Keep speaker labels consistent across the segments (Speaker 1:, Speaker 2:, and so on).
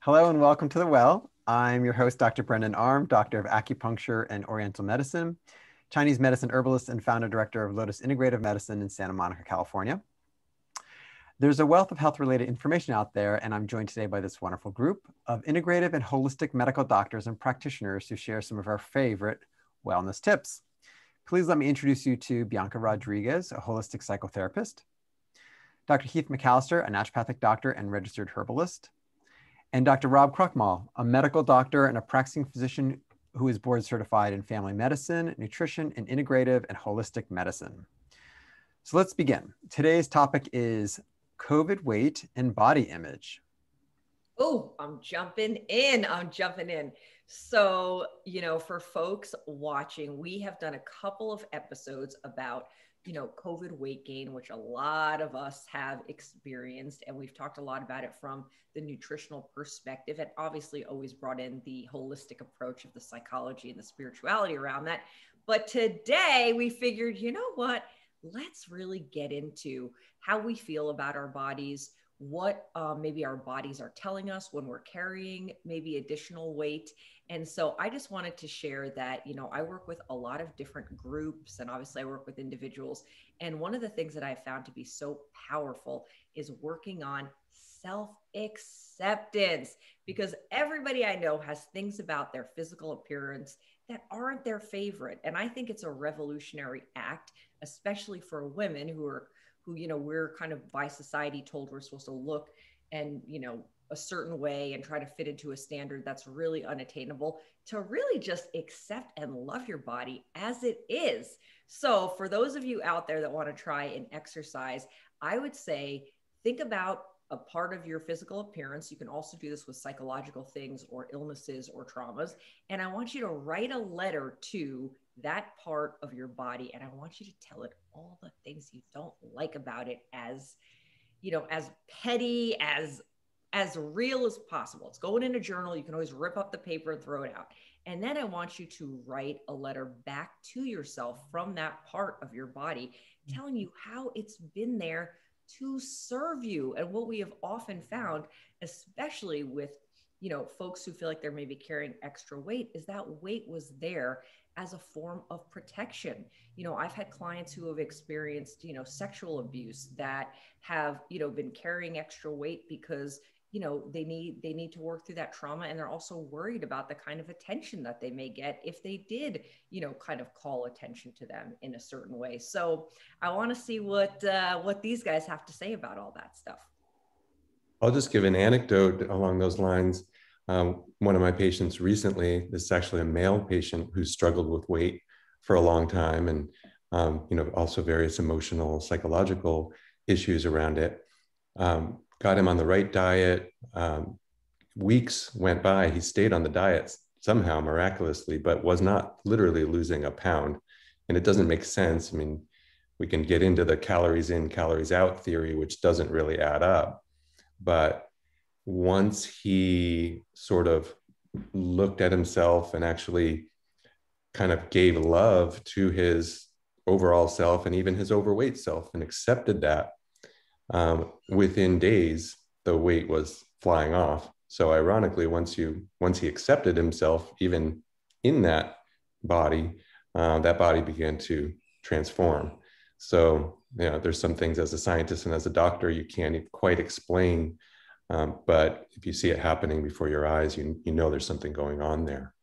Speaker 1: Hello and welcome to The Well. I'm your host, Dr. Brendan Arm, Doctor of Acupuncture and Oriental Medicine, Chinese medicine herbalist, and founder director of Lotus Integrative Medicine in Santa Monica, California. There's a wealth of health-related information out there, and I'm joined today by this wonderful group of integrative and holistic medical doctors and practitioners who share some of our favorite wellness tips. Please let me introduce you to Bianca Rodriguez, a holistic psychotherapist, Dr. Heath McAllister, a naturopathic doctor and registered herbalist, and Dr. Rob Kruckmal, a medical doctor and a practicing physician who is board certified in family medicine, nutrition, and integrative and holistic medicine. So let's begin. Today's topic is COVID weight and body image.
Speaker 2: Oh, I'm jumping in. So, for folks watching, we have done a couple of episodes about COVID weight gain, which a lot of us have experienced. And we've talked a lot about it from the nutritional perspective, and obviously always brought in the holistic approach of the psychology and the spirituality around that. But today we figured, you know what? Let's really get into how we feel about our bodies, what maybe our bodies are telling us when we're carrying maybe additional weight. And so I just wanted to share that, I work with a lot of different groups, and obviously I work with individuals. And one of the things that I found to be so powerful is working on self-acceptance, because everybody I know has things about their physical appearance that aren't their favorite. And I think it's a revolutionary act, especially for women who we're kind of by society told we're supposed to look and, a certain way and try to fit into a standard that's really unattainable, to really just accept and love your body as it is. So for those of you out there that want to try and exercise, I would say, think about a part of your physical appearance. You can also do this with psychological things or illnesses or traumas. And I want you to write a letter to that part of your body. And I want you to tell it all the things you don't like about it, as petty, as real as possible. It's going in a journal. You can always rip up the paper and throw it out. And then I want you to write a letter back to yourself from that part of your body, telling you how it's been there to serve you. And what we have often found, especially with folks who feel like they're maybe carrying extra weight, is that weight was there as a form of protection. I've had clients who have experienced, sexual abuse that have, been carrying extra weight because, they need to work through that trauma. And they're also worried about the kind of attention that they may get if they did, kind of call attention to them in a certain way. So I want to see what these guys have to say about all that stuff.
Speaker 3: I'll just give an anecdote along those lines. One of my patients recently, this is actually a male patient who struggled with weight for a long time, and also various emotional, psychological issues around it. Got him on the right diet. Weeks went by. He stayed on the diet somehow miraculously, but was not literally losing a pound. And it doesn't make sense. I mean, we can get into the calories in, calories out theory, which doesn't really add up. But once he sort of looked at himself and actually kind of gave love to his overall self and even his overweight self and accepted that, within days, the weight was flying off. So ironically, once he accepted himself, even in that body began to transform. So, there's some things as a scientist and as a doctor, you can't quite explain. But if you see it happening before your eyes, you know there's something going on there.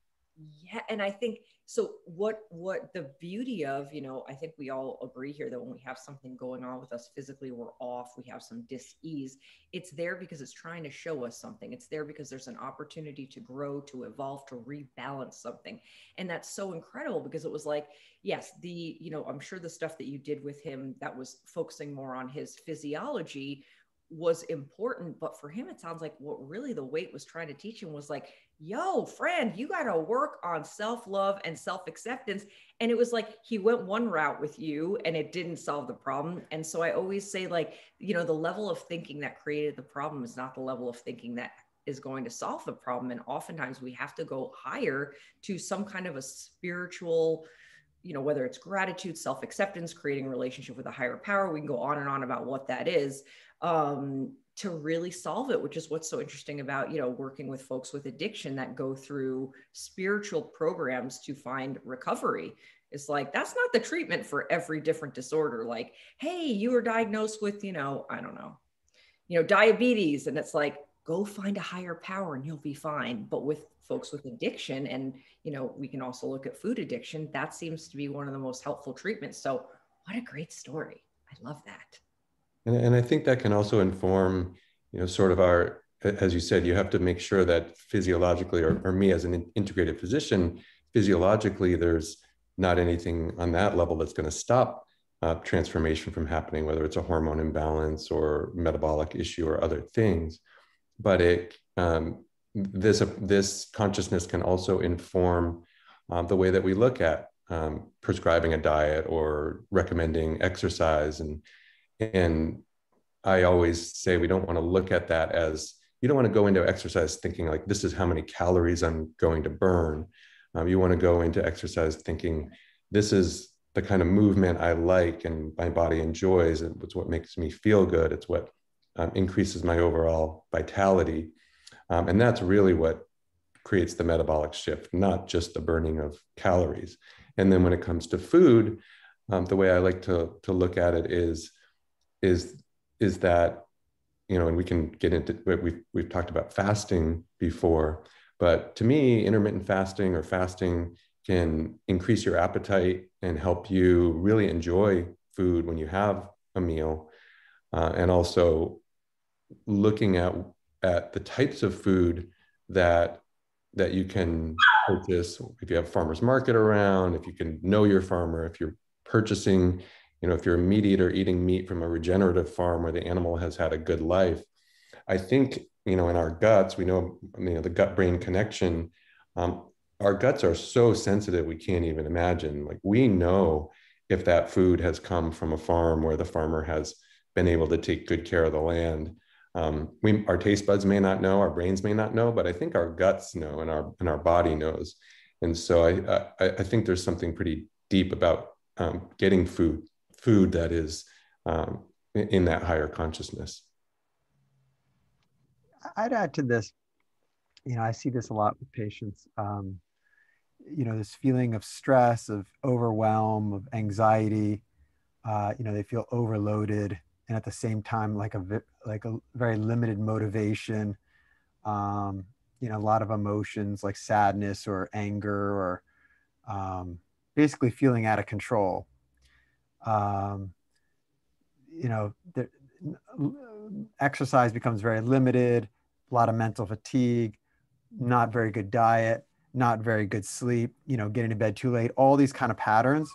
Speaker 2: Yeah. And I think, so what the beauty of, I think we all agree here that when we have something going on with us physically, we're off, we have some dis-ease, it's there because it's trying to show us something. It's there because there's an opportunity to grow, to evolve, to rebalance something. And that's so incredible, because it was like, yes, I'm sure the stuff that you did with him that was focusing more on his physiology was important, but for him, it sounds like what really the weight was trying to teach him was like, yo, friend, you got to work on self-love and self-acceptance. And it was like, he went one route with you and it didn't solve the problem. And so I always say, like, the level of thinking that created the problem is not the level of thinking that is going to solve the problem. And oftentimes we have to go higher to some kind of a spiritual, whether it's gratitude, self-acceptance, creating a relationship with a higher power. We can go on and on about what that is, to really solve it, which is what's so interesting about, working with folks with addiction that go through spiritual programs to find recovery. It's like, that's not the treatment for every different disorder. Like, hey, you were diagnosed with, I don't know, diabetes. And it's like, go find a higher power and you'll be fine. But with folks with addiction, and, we can also look at food addiction, that seems to be one of the most helpful treatments. So what a great story. I love that.
Speaker 3: And I think that can also inform, sort of our, as you said, you have to make sure that physiologically, or me as an integrative physician, physiologically, there's not anything on that level that's going to stop transformation from happening, whether it's a hormone imbalance or metabolic issue or other things. But this consciousness can also inform the way that we look at prescribing a diet or recommending exercise. And I always say we don't want to look at that as, you don't want to go into exercise thinking like, this is how many calories I'm going to burn. You want to go into exercise thinking, this is the kind of movement I like and my body enjoys. And it's what makes me feel good. It's what increases my overall vitality. And that's really what creates the metabolic shift, not just the burning of calories. And then when it comes to food, the way I like to look at it is that, and we can get into, we've talked about fasting before, but to me, intermittent fasting or fasting can increase your appetite and help you really enjoy food when you have a meal. And also looking at the types of food that you can purchase, if you have farmers market around, if you can know your farmer, if you're purchasing, if you're a meat eater eating meat from a regenerative farm where the animal has had a good life. I think, in our guts, we know, the gut-brain connection, our guts are so sensitive, we can't even imagine. Like, we know if that food has come from a farm where the farmer has been able to take good care of the land. Our taste buds may not know, our brains may not know, but I think our guts know, and our body knows. And so I think there's something pretty deep about getting food that is in that higher consciousness.
Speaker 1: I'd add to this, I see this a lot with patients, this feeling of stress, of overwhelm, of anxiety, they feel overloaded, and at the same time, like a very limited motivation, a lot of emotions like sadness or anger, or basically feeling out of control. Exercise becomes very limited, a lot of mental fatigue, not very good diet, not very good sleep, getting to bed too late, all these kind of patterns.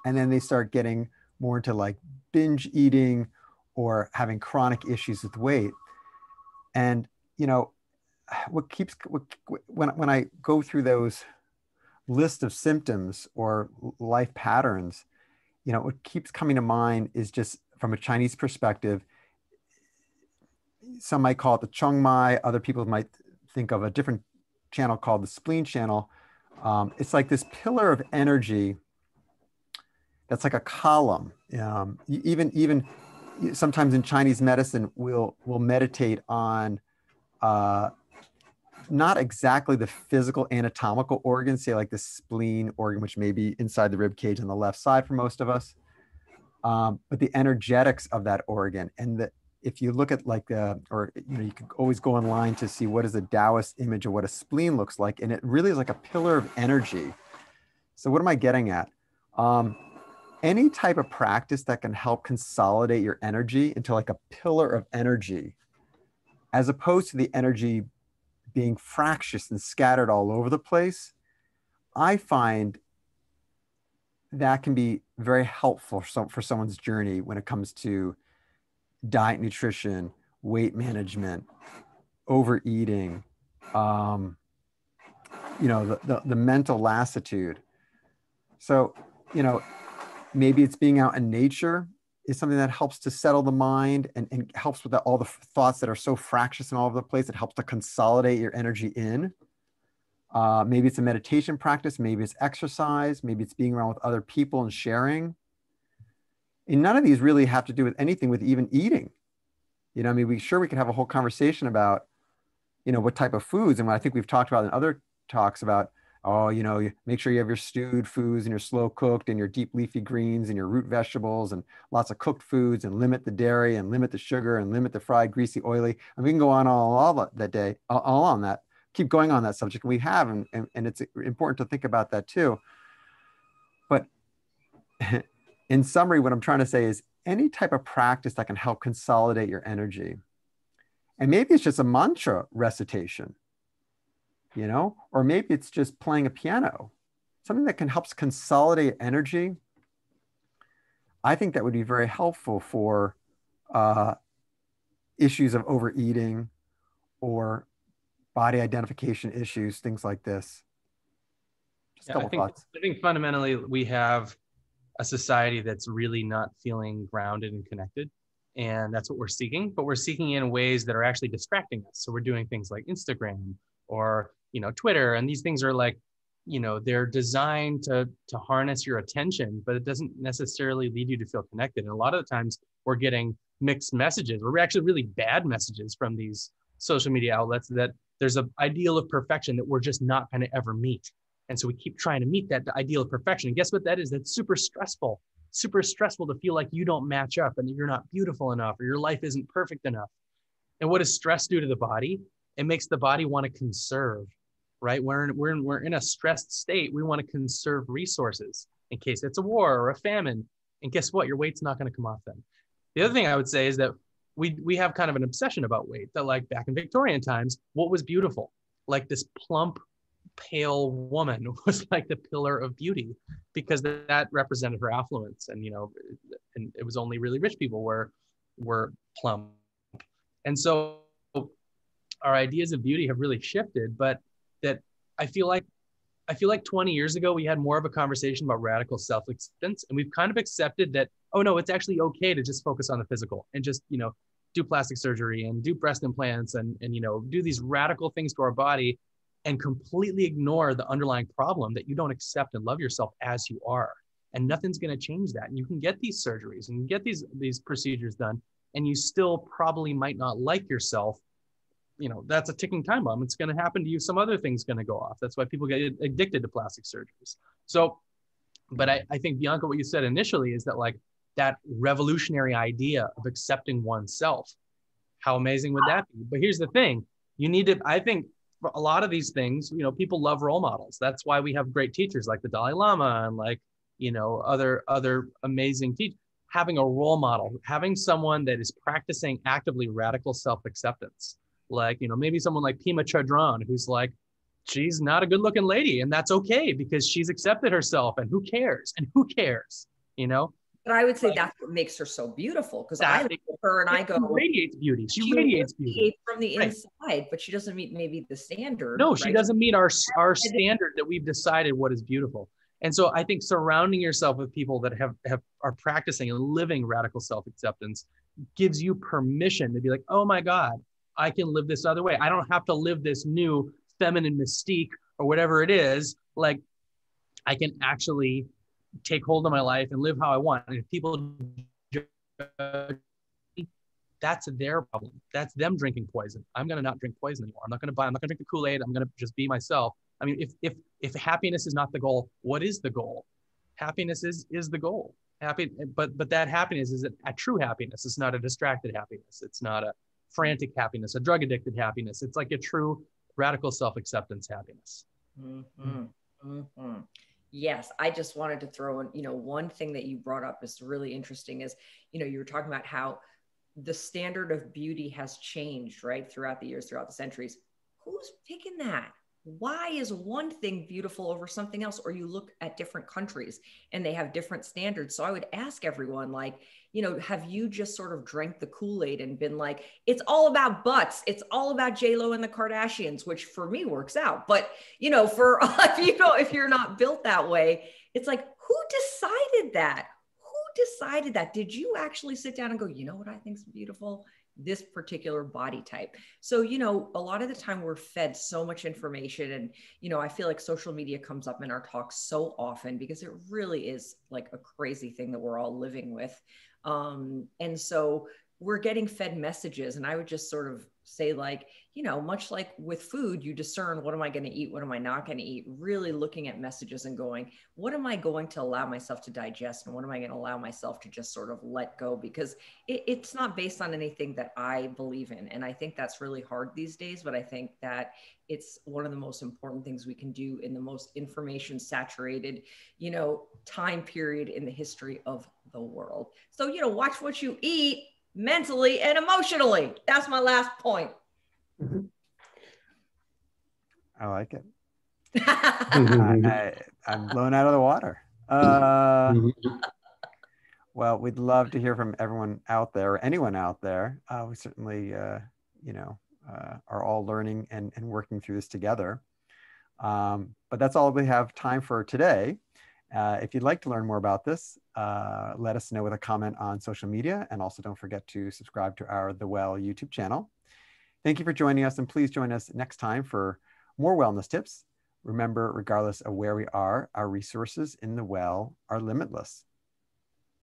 Speaker 1: And then they start getting more into like binge eating or having chronic issues with weight. And, when I go through those list of symptoms or life patterns, what keeps coming to mind is, just from a Chinese perspective, some might call it the Chung Mai, other people might think of a different channel called the spleen channel. It's like this pillar of energy that's like a column. Even sometimes in Chinese medicine, we'll meditate on not exactly the physical anatomical organs, say like the spleen organ, which may be inside the rib cage on the left side for most of us, but the energetics of that organ. And if you look at you could always go online to see what is a Taoist image of what a spleen looks like, and it really is like a pillar of energy. So what am I getting at? Any type of practice that can help consolidate your energy into like a pillar of energy, as opposed to the energy being fractious and scattered all over the place, I find that can be very helpful for someone's journey when it comes to diet, nutrition, weight management, overeating, the mental lassitude. So, maybe it's being out in nature is something that helps to settle the mind and helps with all the thoughts that are so fractious and all over the place. It helps to consolidate your energy in. Maybe it's a meditation practice. Maybe it's exercise. Maybe it's being around with other people and sharing. And none of these really have to do with anything with even eating. You know, I mean, we could have a whole conversation about, you know, what type of foods. And what I think we've talked about in other talks about, oh, you know, you make sure you have your stewed foods and your slow cooked and your deep leafy greens and your root vegetables and lots of cooked foods, and limit the dairy and limit the sugar and limit the fried, greasy, oily. And we can go on all that day, all on that, keep going on that subject. And we have, and it's important to think about that too. But in summary, what I'm trying to say is any type of practice that can help consolidate your energy. And maybe it's just a mantra recitation, you know, or maybe it's just playing a piano, something that can help consolidate energy. I think that would be very helpful for issues of overeating or body identification issues, things like this. Just a couple thoughts.
Speaker 4: I think fundamentally we have a society that's really not feeling grounded and connected. And that's what we're seeking, but we're seeking in ways that are actually distracting us. So we're doing things like Instagram or, you know, Twitter. And these things are like, you know, they're designed to harness your attention, but it doesn't necessarily lead you to feel connected. And a lot of the times we're getting mixed messages. We're actually really bad messages from these social media outlets that there's an ideal of perfection that we're just not going to ever meet. And so we keep trying to meet that ideal of perfection. And guess what that is? That's super stressful to feel like you don't match up and that you're not beautiful enough or your life isn't perfect enough. And what does stress do to the body? It makes the body want to conserve, right? We're in a stressed state. We want to conserve resources in case it's a war or a famine. And guess what? Your weight's not going to come off then. The other thing I would say is that we have kind of an obsession about weight, that like back in Victorian times, what was beautiful? Like this plump, pale woman was like the pillar of beauty because that represented her affluence. And, you know, and it was only really rich people were plump. And so our ideas of beauty have really shifted, but that I feel like 20 years ago, we had more of a conversation about radical self-acceptance, and we've kind of accepted that, oh no, it's actually okay to just focus on the physical and just, you know, do plastic surgery and do breast implants and, you know, do these radical things to our body and completely ignore the underlying problem that you don't accept and love yourself as you are. And nothing's going to change that. And you can get these surgeries and get these procedures done, and you still probably might not like yourself. You know, that's a ticking time bomb. It's going to happen to you. Some other thing's going to go off. That's why people get addicted to plastic surgeries. So, but I think, Bianca, what you said initially is that like that revolutionary idea of accepting oneself, how amazing would that be? But here's the thing. You need to, I think, for a lot of these things, you know, people love role models. That's why we have great teachers like the Dalai Lama and like, you know, other amazing teachers. Having a role model, having someone that is practicing actively radical self-acceptance. Like, you know, maybe someone like Pema Chodron, who's like, she's not a good looking lady, and that's okay because she's accepted herself, and who cares? You know?
Speaker 2: But I would say that's what makes her so beautiful, because I look at her and I go,
Speaker 4: radiates beauty. She radiates beauty
Speaker 2: from the inside, but she doesn't meet maybe the standard.
Speaker 4: No, she doesn't meet our standard that we've decided what is beautiful. And so I think surrounding yourself with people that are practicing and living radical self-acceptance gives you permission to be like, oh my God, I can live this other way. I don't have to live this new feminine mystique or whatever it is. Like, I can actually take hold of my life and live how I want. And if people judge, that's their problem. That's them drinking poison. I'm going to not drink poison anymore. I'm not going to drink the Kool-Aid. I'm going to just be myself. I mean, if happiness is not the goal, what is the goal? Happiness is the goal. But that happiness is a true happiness. It's not a distracted happiness. It's not a frantic happiness, a drug addicted happiness. It's like a true radical self-acceptance happiness.
Speaker 2: Mm-hmm. Mm-hmm. Yes, I just wanted to throw in, you know, one thing that you brought up is really interesting is, you know, you were talking about how the standard of beauty has changed, right, throughout the years, throughout the centuries. Who's picking that? Why is one thing beautiful over something else? Or you look at different countries and they have different standards. So I would ask everyone, like, you know, have you just sort of drank the Kool-Aid and been like, it's all about butts. It's all about J-Lo and the Kardashians, which for me works out. But, you know, for, you know, if you're not built that way, it's like, who decided that? Who decided that? Did you actually sit down and go, you know what I think is beautiful? This particular body type. So, you know, a lot of the time we're fed so much information, and, you know, I feel like social media comes up in our talks so often because it really is like a crazy thing that we're all living with. And so we're getting fed messages. And I would just sort of say, like, you know, much like with food, you discern, what am I going to eat? What am I not going to eat? Really looking at messages and going, what am I going to allow myself to digest? And what am I going to allow myself to just sort of let go? Because it's not based on anything that I believe in. And I think that's really hard these days, but I think that it's one of the most important things we can do in the most information saturated, you know, time period in the history of the world. So, you know, watch what you eat mentally and emotionally. That's my last point.
Speaker 1: I like it. I'm blown out of the water. Well, we'd love to hear from everyone out there, or anyone out there. We certainly, you know, are all learning and working through this together. But that's all we have time for today. If you'd like to learn more about this, let us know with a comment on social media. And also don't forget to subscribe to our The Well YouTube channel. Thank you for joining us, and please join us next time for more wellness tips. Remember, regardless of where we are, our resources in the well are limitless.